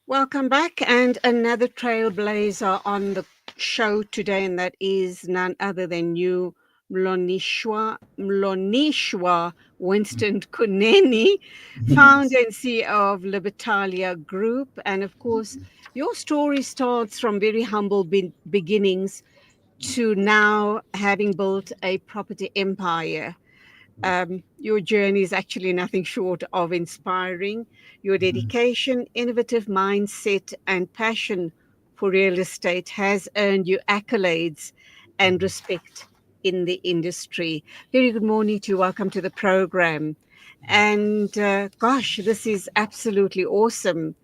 Welcome back, and another trailblazer on the show today, and that is none other than you, Mhlonishwa Winston Kunene, founder and CEO of LIBERTALIA Group. And of course, your story starts from very humble beginnings to now having built a property empire. Your journey is actually nothing short of inspiring. Your dedication, innovative mindset, and passion for real estate has earned you accolades and respect in the industry. Very good morning to you. Welcome to the program. And gosh, this is absolutely awesome.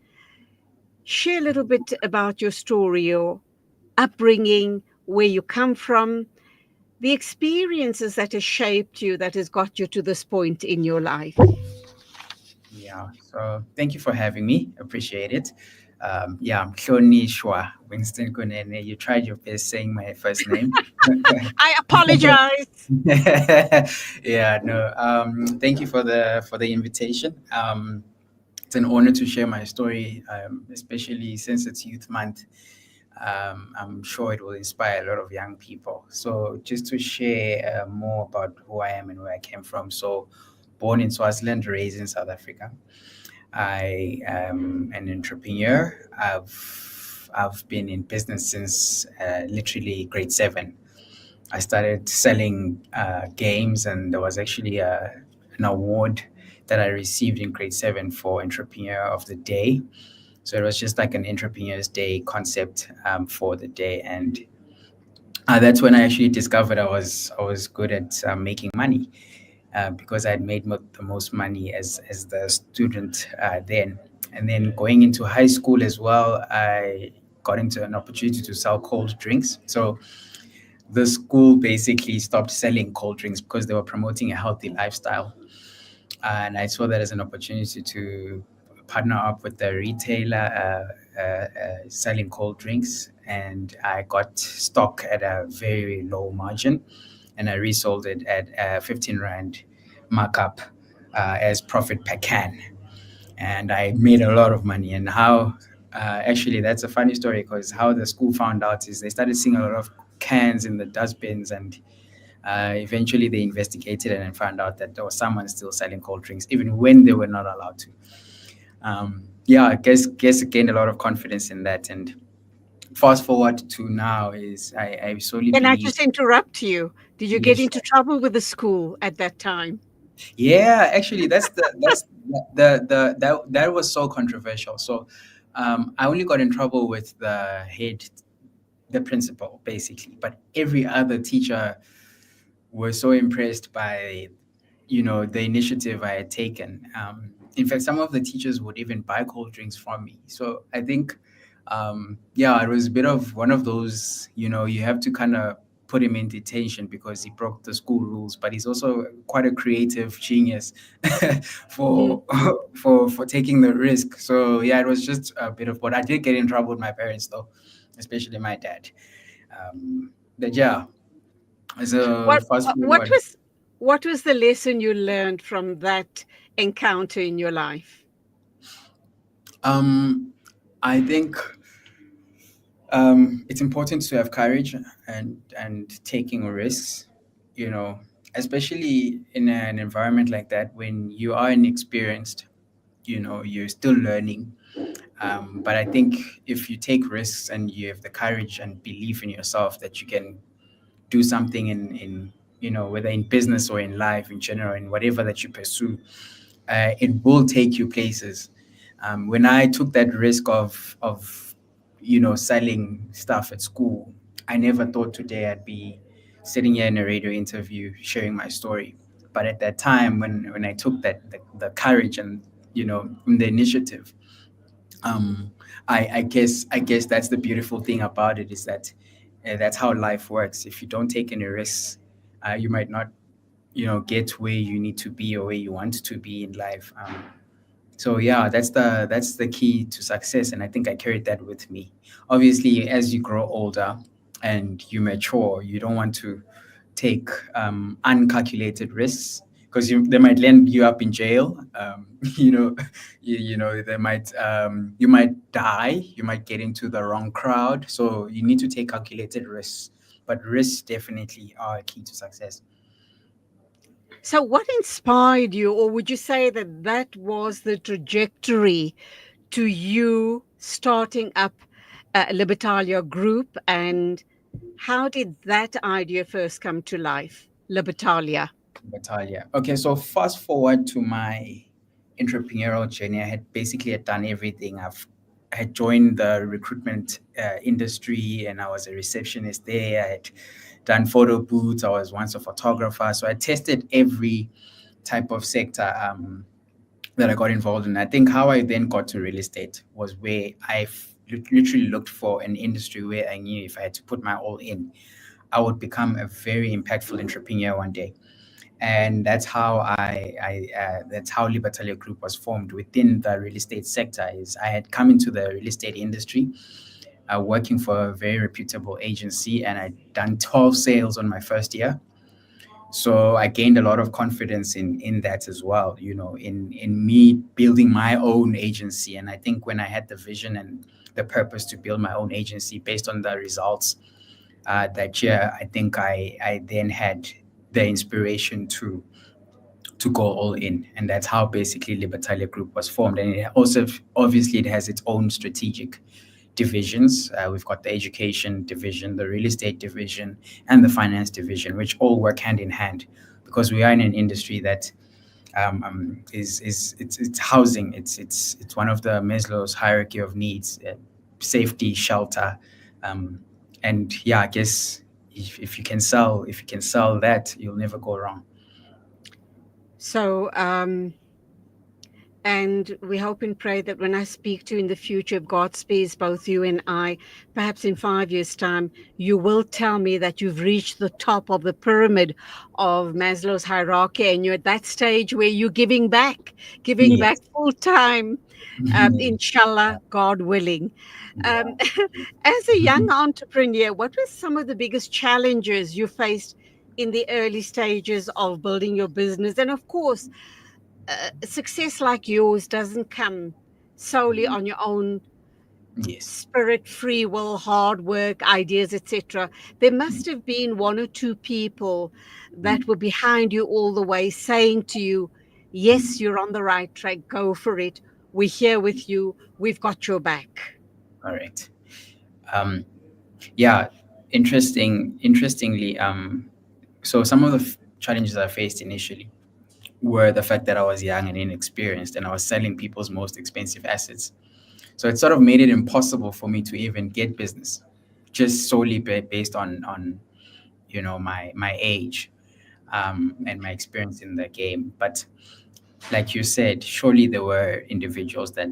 Share a little bit about your story, your upbringing, where you come from, the experiences that has shaped you, that has got you to this point in your life. Yeah, so thank you for having me. Appreciate it. I'm Mhlonishwa Winston Kunene. You tried your best saying my first name. I apologize. Yeah, no. Thank you for the invitation. It's an honor to share my story, especially since it's Youth Month. I'm sure it will inspire a lot of young people. So just to share more about who I am and where I came from. So born in Swaziland, raised in South Africa. I am an entrepreneur. I've been in business since literally grade 7. I started selling games, and there was actually an award that I received in grade 7 for Entrepreneur of the Day. So it was just like an Entrepreneur's Day concept for the day, and that's when I actually discovered I was good at making money. Because I'd made the most money as the student then. And then going into high school as well, I got into an opportunity to sell cold drinks. So the school basically stopped selling cold drinks because they were promoting a healthy lifestyle. And I saw that as an opportunity to partner up with the retailer selling cold drinks. And I got stock at a very low margin, and I resold it at 15 Rand markup as profit per can. And I made a lot of money. And how, actually, that's a funny story, because how the school found out is they started seeing a lot of cans in the dustbins, and eventually they investigated and found out that there was someone still selling cold drinks, even when they were not allowed to. I guess I gained a lot of confidence in that. And fast forward to now is I solely Can I believe. just interrupt you? Did you get Yes. into trouble with the school at that time? Yeah, actually, that was so controversial. So, I only got in trouble with the principal, basically, but every other teacher was so impressed by, the initiative I had taken. In fact, some of the teachers would even buy cold drinks from me. So I think, it was a bit of one of those, you have to kind of put him in detention because he broke the school rules, but he's also quite a creative genius for for taking the risk. So yeah, it was just a bit of what I did get in trouble with my parents though, especially my dad. But yeah, so What fast what forward. was what was the lesson you learned from that encounter in your life? I think it's important to have courage and taking risks, especially in an environment like that when you are inexperienced, you're still learning. But I think if you take risks and you have the courage and belief in yourself that you can do something in whether in business or in life in general, in whatever that you pursue, it will take you places. When I took that risk of selling stuff at school, I never thought today I'd be sitting here in a radio interview sharing my story. But at that time, when I took the courage and the initiative, I guess that's the beautiful thing about it, is that that's how life works. If you don't take any risks, you might not get where you need to be or where you want to be in life. So yeah, that's the key to success, and I think I carried that with me. Obviously, as you grow older and you mature, you don't want to take uncalculated risks, because they might land you up in jail. You know, they might you might die, you might get into the wrong crowd. So you need to take calculated risks, but risks definitely are a key to success. So, what inspired you, or would you say that that was the trajectory to you starting up Libertalia Group? And how did that idea first come to life, Libertalia? Natalia. Okay, so fast forward to my entrepreneurial journey. I had basically had done everything. I had joined the recruitment industry, and I was a receptionist there. I had done photo booths. I was once a photographer. So I tested every type of sector that I got involved in. I think how I then got to real estate was where literally looked for an industry where I knew if I had to put my all in, I would become a very impactful entrepreneur one day. And that's how that's how Libertalia Group was formed within the real estate sector. Is I had come into the real estate industry, working for a very reputable agency, and I'd done 12 sales on my first year. So I gained a lot of confidence in that as well, in me building my own agency. And I think when I had the vision and the purpose to build my own agency based on the results that year, I think I then had the inspiration to go all in, and that's how basically Libertalia Group was formed. And it also obviously it has its own strategic divisions. We've got the education division, the real estate division, and the finance division, which all work hand in hand because we are in an industry that is it's housing. It's one of the Maslow's hierarchy of needs: safety, shelter, and yeah, I guess if you can sell that, you'll never go wrong. So, and we hope and pray that when I speak to you in the future, if God spares both you and I, perhaps in 5 years' time, you will tell me that you've reached the top of the pyramid of Maslow's hierarchy, and you're at that stage where you're giving back Yes. full time, inshallah, God willing. Yeah. Um, as a young entrepreneur, what were some of the biggest challenges you faced in the early stages of building your business? And of course, success like yours doesn't come solely on your own Yes. spirit, free will, hard work, ideas, etc. There must have been one or two people that were behind you all the way, saying to you, yes, you're on the right track, go for it, we're here with you, we've got your back. All right. Um, yeah. Interestingly, so some of the challenges I faced initially were the fact that I was young and inexperienced, and I was selling people's most expensive assets. So it sort of made it impossible for me to even get business, just solely based on my age, and my experience in the game. But like you said, surely there were individuals that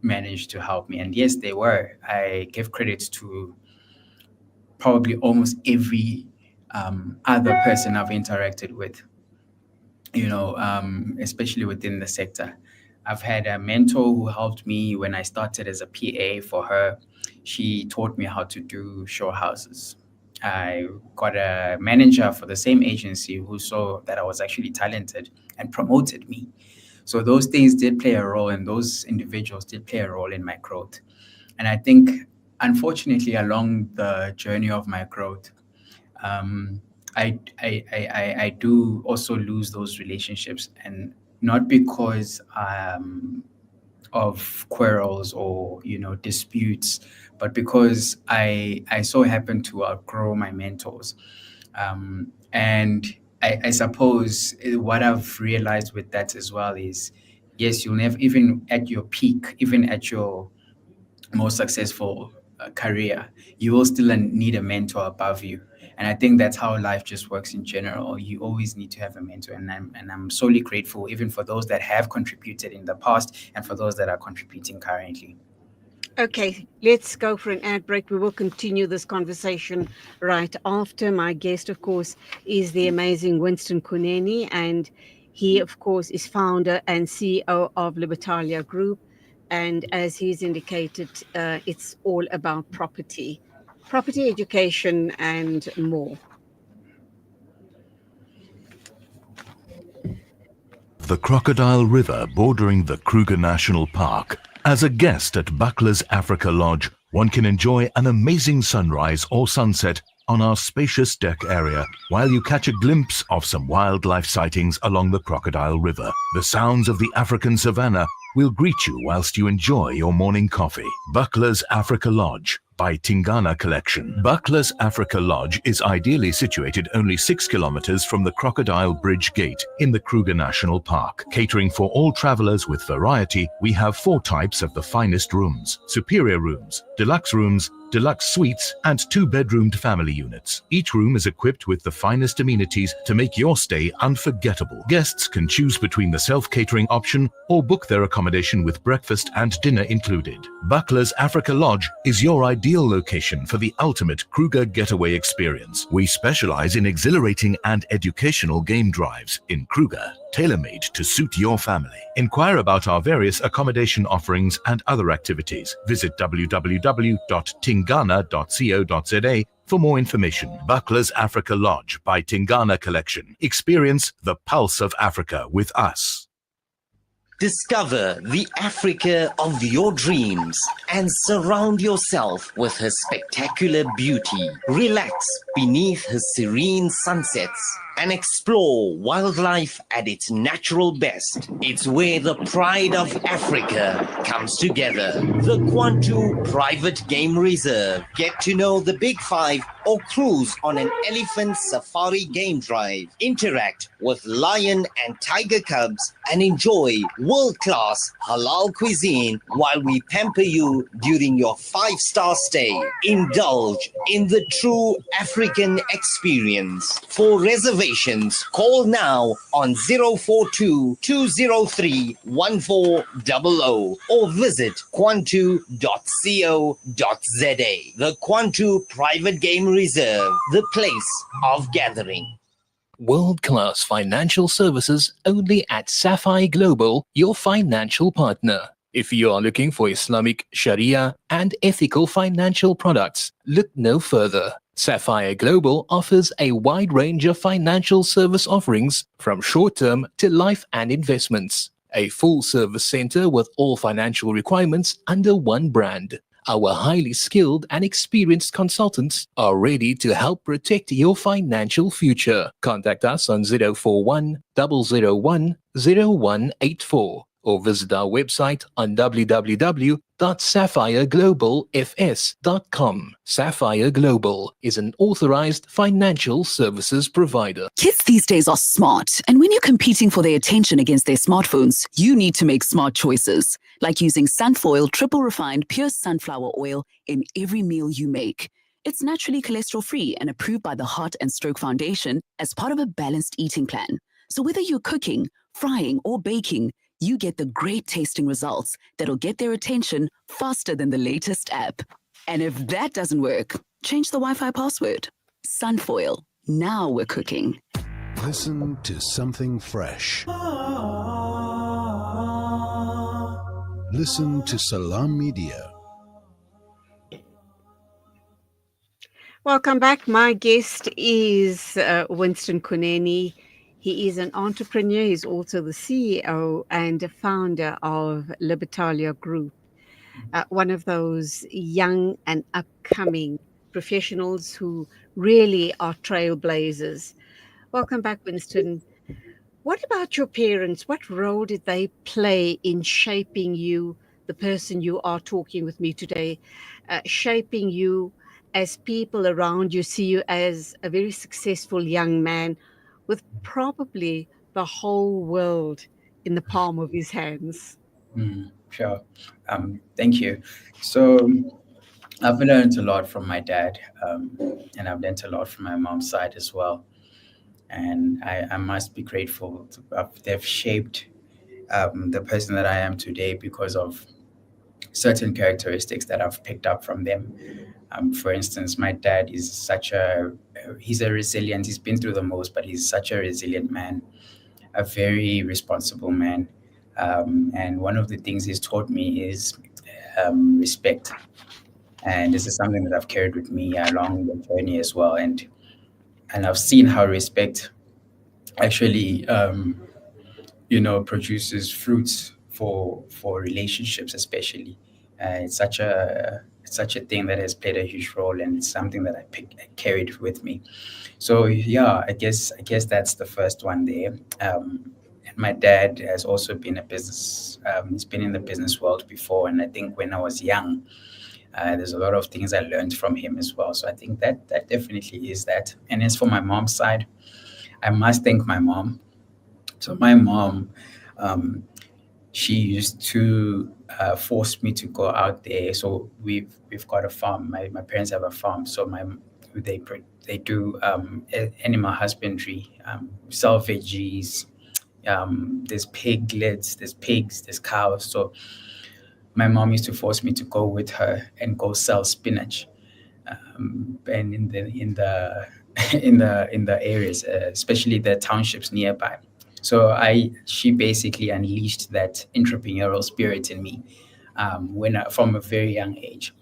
managed to help me, and yes, they were. I give credit to probably almost every other person I've interacted with, especially within the sector. I've had a mentor who helped me when I started as a PA for her. She taught me how to do show houses. I got a manager for the same agency who saw that I was actually talented and promoted me. So those things did play a role, and those individuals did play a role in my growth. And I think, unfortunately, along the journey of my growth, um, I do also lose those relationships, and not because of quarrels or disputes, but because I so happen to outgrow my mentors, and I suppose what I've realized with that as well is, yes, you'll never, even at your peak, even at your most successful career, you will still need a mentor above you. And I think that's how life just works in general. You always need to have a mentor, and I'm solely grateful even for those that have contributed in the past and for those that are contributing currently. Okay, let's go for an ad break. We will continue this conversation right after. My guest, of course, is the amazing Winston Kunene, and he, of course, is founder and CEO of Libertalia Group. And as he's indicated, it's all about property education, and more. the Crocodile River bordering the Kruger National Park. As a guest at Buckler's Africa Lodge, one can enjoy an amazing sunrise or sunset on our spacious deck area while you catch a glimpse of some wildlife sightings along the Crocodile River. The sounds of the African savannah will greet you whilst you enjoy your morning coffee. Buckler's Africa Lodge by Tingana Collection. Buckler's Africa Lodge is ideally situated only 6 kilometers from the Crocodile Bridge Gate in the Kruger National Park. Catering for all travelers with variety, we have 4 types of the finest rooms: superior rooms, deluxe suites, and 2-bedroomed family units. Each room is equipped with the finest amenities to make your stay unforgettable. Guests can choose between the self-catering option or book their accommodation with breakfast and dinner included. Buckler's Africa Lodge is your ideal location for the ultimate Kruger getaway experience. We specialize in exhilarating and educational game drives in Kruger, tailor-made to suit your family. Inquire about our various accommodation offerings and other activities. Visit www.tingana.co.za for more information. Buckler's Africa Lodge by Tingana Collection. Experience the pulse of Africa with us. Discover the Africa of your dreams and surround yourself with her spectacular beauty. Relax beneath her serene sunsets and explore wildlife at its natural best. It's where the pride of Africa comes together. The Kwantu Private Game Reserve. Get to know the Big Five or cruise on an elephant safari game drive. Interact with lion and tiger cubs and enjoy world-class halal cuisine while we pamper you during your 5-star stay. Indulge in the true African experience. For reservations, call now on 042-203-1400 or visit kwantu.co.za. The Kwantu Private Game Reserve, the place of gathering. World-class financial services only at Sapphire Global, your financial partner. If you are looking for Islamic, Sharia, and ethical financial products, look no further. Sapphire Global offers a wide range of financial service offerings from short-term to life and investments. A full-service center with all financial requirements under one brand. Our highly skilled and experienced consultants are ready to help protect your financial future. Contact us on 041 001 0184 or visit our website on www.sapphireglobalfs.com. Sapphire Global is an authorized financial services provider. Kids these days are smart, and when you're competing for their attention against their smartphones, you need to make smart choices, like using Sunfoil triple refined pure sunflower oil in every meal you make. It's naturally cholesterol-free and approved by the Heart and Stroke Foundation as part of a balanced eating plan. So whether you're cooking, frying, or baking, you get the great tasting results that'll get their attention faster than the latest app. And if that doesn't work, change the Wi-Fi password. Sunfoil. Now we're cooking. Listen to something fresh. Listen to Salam Media. Welcome back. My guest is Winston Kunene. He is an entrepreneur. He's also the CEO and a founder of LIBERTALIA Group, one of those young and upcoming professionals who really are trailblazers. Welcome back, Winston. What about your parents? What role did they play in shaping you, the person you are talking with me today, shaping you as people around you see you as a very successful young man with probably the whole world in the palm of his hands? Sure. Thank you. So I've learned a lot from my dad, and I've learned a lot from my mom's side as well. And I must be grateful. They've shaped the person that I am today because of certain characteristics that I've picked up from them. For instance, my dad is he's a resilient, he's been through the most, but he's such a resilient man, a very responsible man. And one of the things he's taught me is respect. And this is something that I've carried with me along the journey as well. And I've seen how respect actually, produces fruits for relationships, especially. It's such a thing that has played a huge role, and it's something that I carried with me. So yeah, I guess that's the first one there. And my dad has also been a business. He's been in the business world before, and I think when I was young, there's a lot of things I learned from him as well. So I think that definitely is that. And as for my mom's side, I must thank my mom. So my mom, um, she used to force me to go out there. So we've got a farm. My parents have a farm. So they do animal husbandry, sell veggies. There's piglets, there's pigs, there's cows. So my mom used to force me to go with her and go sell spinach, and in the in the areas, especially the townships nearby. So she basically unleashed that entrepreneurial spirit in me, from a very young age.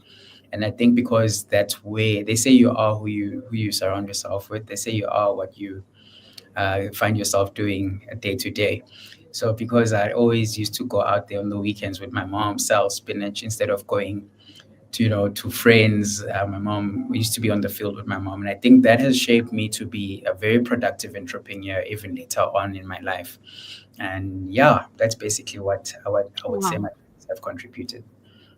And I think because that's where they say you are who you surround yourself with. They say you are what you find yourself doing day to day. So because I always used to go out there on the weekends with my mom, sell spinach instead of going to friends. My mom, we used to be on the field with my mom, and I think that has shaped me to be a very productive entrepreneur even later on in my life. And yeah, that's basically what I would say Wow. my parents have contributed.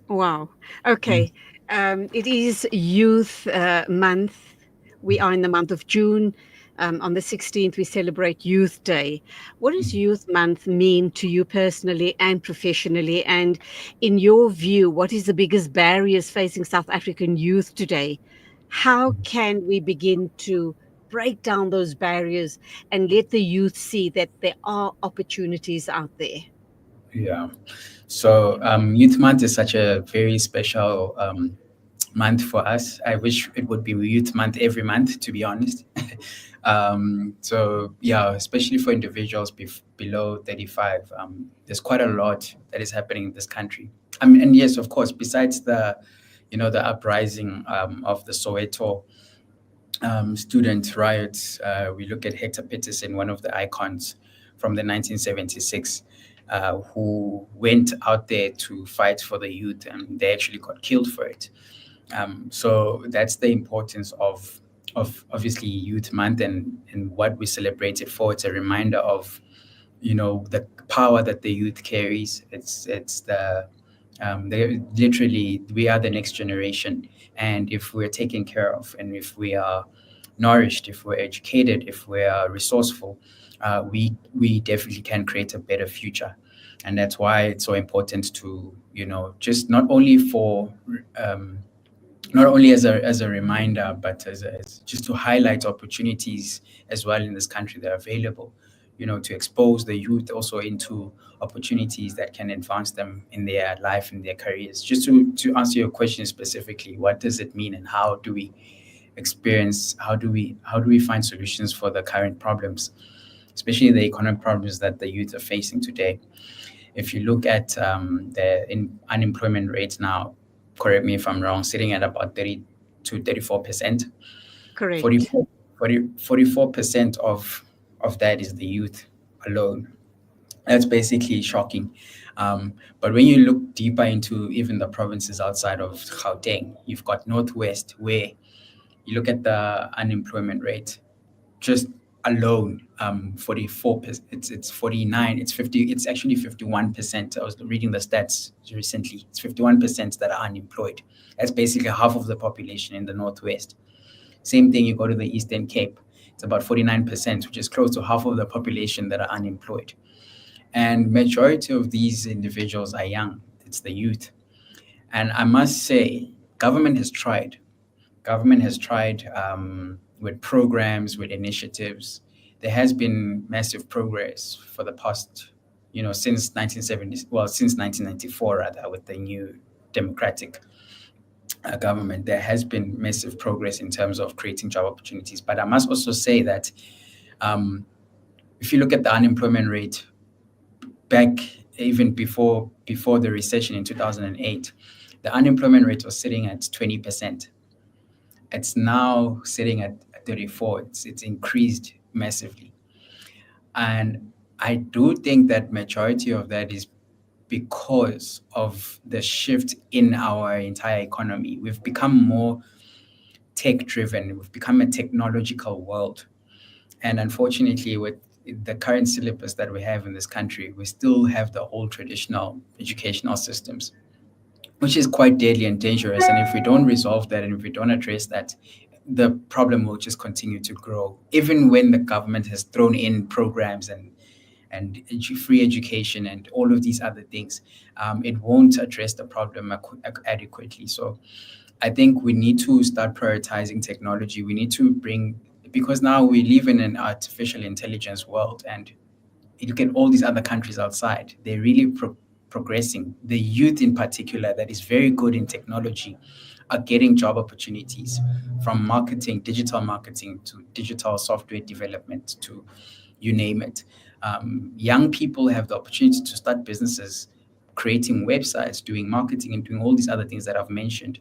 Wow. Mm. Okay. It is Youth Month. We are in the month of June. On the 16th, we celebrate Youth Day. What does Youth Month mean to you personally and professionally? And in your view, what is the biggest barriers facing South African youth today? How can we begin to break down those barriers and let the youth see that there are opportunities out there? Yeah. So Youth Month is such a very special month for us. I wish it would be Youth Month every month, to be honest. So yeah, especially for individuals below 35, there's quite a lot that is happening in this country. And yes, of course, besides the uprising of the Soweto student riots, we look at Hector Peterson, one of the icons from the 1976, who went out there to fight for the youth, and they actually got killed for it. So that's the importance of obviously Youth Month, and what we celebrate it for. It's a reminder of the power that the youth carries. It's they literally, we are the next generation, and if we're taken care of, and if we are nourished, if we're educated, if we are resourceful, we definitely can create a better future. And that's why it's so important to just um, not only as a reminder, but as just to highlight opportunities as well in this country that are available, to expose the youth also into opportunities that can advance them in their life, in their careers. Just to answer your question specifically, what does it mean, and how do we find solutions for the current problems, especially the economic problems that the youth are facing today? If you look at the unemployment rate now, correct me if I'm wrong, sitting at about 30 to 34%. Correct. 44, 44% of that is the youth alone. That's basically shocking. But when you look deeper into even the provinces outside of Gauteng, you've got Northwest, where you look at the unemployment rate, just alone, 44%, it's 49, it's 50, it's actually 51%. I was reading the stats recently. It's 51% that are unemployed. That's basically half of the population in the Northwest. Same thing, you go to the Eastern Cape, it's about 49%, which is close to half of the population that are unemployed. And majority of these individuals are young. It's the youth. And I must say, government has tried with programs, with initiatives. There has been massive progress for the past, since 1970, well, since 1994 rather, with the new democratic government. There has been massive progress in terms of creating job opportunities. But I must also say that um, if you look at the unemployment rate back even before the recession in 2008, the unemployment rate was sitting at 20%. It's now sitting at 34. It's increased massively. And I do think that majority of that is because of the shift in our entire economy. We've become more tech-driven. We've become a technological world. And unfortunately, with the current syllabus that we have in this country, we still have the old traditional educational systems, which is quite deadly and dangerous. And if we don't resolve that and if we don't address that, the problem will just continue to grow. Even when the government has thrown in programs and free education and all of these other things, it won't address the problem adequately. So I think we need to start prioritizing technology. We need to because now we live in an artificial intelligence world, and you look at all these other countries outside, they're really progressing. The youth in particular that is very good in technology are getting job opportunities, from marketing, digital marketing, to digital software development, to you name it. Young people have the opportunity to start businesses, creating websites, doing marketing, and doing all these other things that I've mentioned.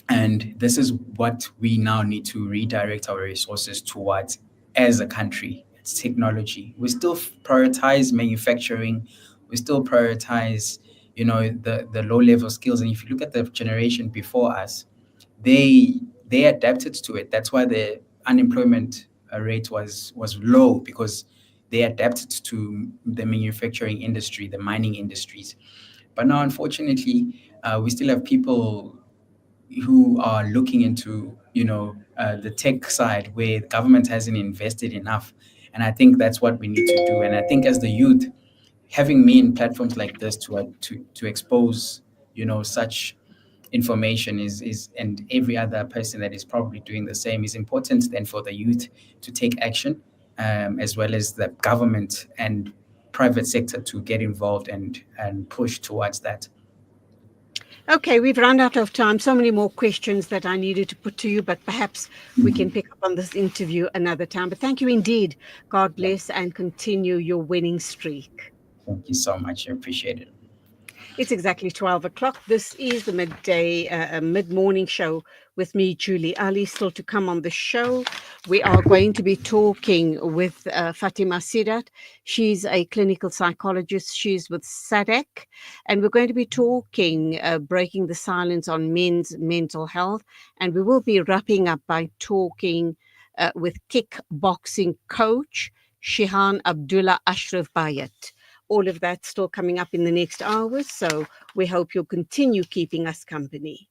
And this is what we now need to redirect our resources towards as a country. It's technology. We still prioritize manufacturing. We still prioritize, the low-level skills. And if you look at the generation before us, they adapted to it. That's why the unemployment rate was low, because they adapted to the manufacturing industry, the mining industries. But now, unfortunately, we still have people who are looking into, the tech side, where the government hasn't invested enough. And I think that's what we need to do. And I think as the youth, having me in platforms like this to expose, such information is and every other person that is probably doing the same, is important then for the youth to take action, as well as the government and private sector to get involved and push towards that. Okay, we've run out of time. So many more questions that I needed to put to you, but perhaps we can pick up on this interview another time. But thank you indeed. God bless and continue your winning streak. Thank you so much. I appreciate it. It's exactly 12 o'clock. This is the mid-morning show with me, Julie Ali. Still to come on the show, we are going to be talking with Fatima Sidat. She's a clinical psychologist. She's with SADC. And we're going to be talking, breaking the silence on men's mental health. And we will be wrapping up by talking with kickboxing coach Shihan Abdullah Ashraf Bayat. All of that still coming up in the next hours. So we hope you'll continue keeping us company.